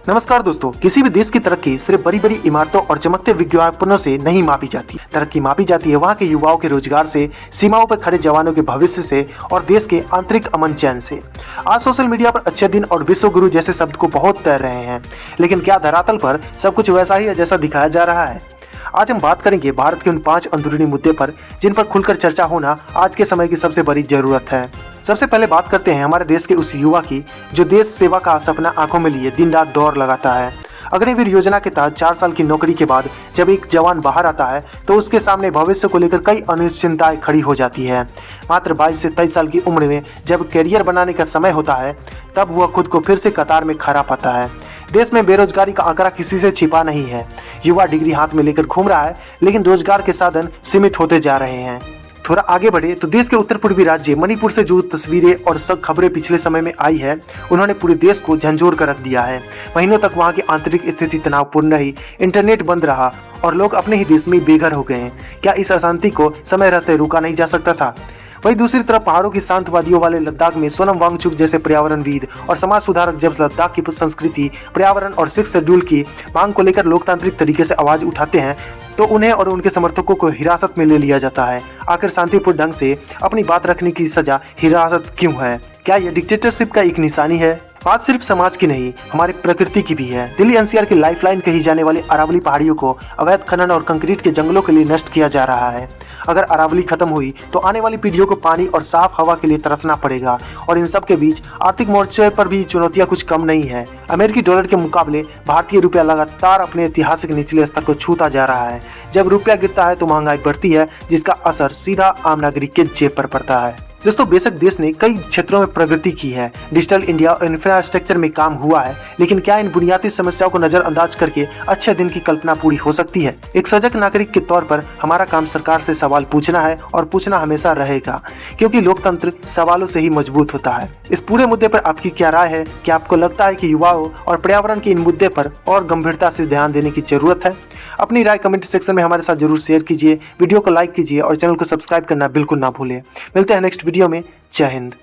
नमस्कार दोस्तों, किसी भी देश की तरक्की सिर्फ बड़ी बड़ी इमारतों और चमकते विज्ञापनों से नहीं मापी जाती। तरक्की मापी जाती है वहाँ के युवाओं के रोजगार से, सीमाओं पर खड़े जवानों के भविष्य से और देश के आंतरिक अमन चैन से। आज सोशल मीडिया पर अच्छे दिन और विश्व गुरु जैसे शब्द को बहुत तैर रहे हैं, लेकिन क्या धरातल पर सब कुछ वैसा ही है जैसा दिखाया जा रहा है? आज हम बात करेंगे भारत के उन 5 अंदरूनी मुद्दे पर जिन पर खुलकर चर्चा होना आज के समय की सबसे बड़ी जरूरत है। सबसे पहले बात करते हैं हमारे देश के उस युवा की जो देश सेवा का सपना आंखों में लिए दिन रात दौड़ लगाता है। अग्निवीर योजना के तहत 4 साल की नौकरी के बाद जब एक जवान बाहर आता है तो उसके सामने भविष्य को लेकर कई अनिश्चितताएं खड़ी हो जाती है। मात्र 22 से 23 साल की उम्र में जब करियर बनाने का समय होता है तब वह खुद को फिर से कतार में खड़ा पाता है। देश में बेरोजगारी का आंकड़ा किसी से छिपा नहीं है। युवा डिग्री हाथ में लेकर घूम रहा है, लेकिन रोजगार के साधन सीमित होते जा रहे हैं। थोड़ा आगे बढ़े तो देश के उत्तर पूर्वी राज्य मणिपुर से जो तस्वीरें और सब खबरें पिछले समय में आई है, उन्होंने पूरे देश को झंझोर कर रख दिया है। महीनों तक वहां की आंतरिक स्थिति तनावपूर्ण रही, इंटरनेट बंद रहा और लोग अपने ही देश में बेघर हो गए। क्या इस अशांति को समय रहते रोका नहीं जा सकता था? वहीं दूसरी तरफ पहाड़ों की शांत वादियों वाले लद्दाख में सोनम वांगचुक जैसे पर्यावरणविद और समाज सुधारक जब लद्दाख की संस्कृति, पर्यावरण और 6 शेड्यूल की मांग को लेकर लोकतांत्रिक तरीके से आवाज उठाते हैं तो उन्हें और उनके समर्थकों को हिरासत में ले लिया जाता है। आखिर शांतिपूर्ण ढंग से अपनी बात रखने की सजा हिरासत क्यों है? क्या यह डिक्टेटरशिप का एक निशानी है? बात सिर्फ समाज की नहीं, हमारी प्रकृति की भी है। दिल्ली एनसीआर की लाइफलाइन कही जाने वाली अरावली पहाड़ियों को अवैध खनन और कंक्रीट के जंगलों के लिए नष्ट किया जा रहा है। अगर अरावली खत्म हुई तो आने वाली पीढ़ियों को पानी और साफ हवा के लिए तरसना पड़ेगा और इन सब के बीच आर्थिक मोर्चे पर भी चुनौतियां कुछ कम नहीं है। अमेरिकी डॉलर के मुकाबले भारतीय रुपया लगातार अपने ऐतिहासिक निचले स्तर को छूता जा रहा है। जब रुपया गिरता है तो महंगाई बढ़ती है, जिसका असर सीधा आम नागरिक के जेब पर पड़ता है। दोस्तों, बेशक देश ने कई क्षेत्रों में प्रगति की है, डिजिटल इंडिया और इंफ्रास्ट्रक्चर में काम हुआ है, लेकिन क्या इन बुनियादी समस्याओं को नजरअंदाज करके अच्छे दिन की कल्पना पूरी हो सकती है? एक सजग नागरिक के तौर पर हमारा काम सरकार से सवाल पूछना है और पूछना हमेशा रहेगा, क्योंकि लोकतंत्र सवालों से ही मजबूत होता है। इस पूरे मुद्दे पर आपकी क्या राय है? क्या आपको लगता है कि युवाओं और पर्यावरण के इन मुद्दे पर और गंभीरता से ध्यान देने की जरूरत है? अपनी राय कमेंट सेक्शन में हमारे साथ जरूर शेयर कीजिए, वीडियो को लाइक कीजिए और चैनल को सब्सक्राइब करना बिल्कुल ना भूलें। मिलते हैं नेक्स्ट वीडियो में। जय हिंद।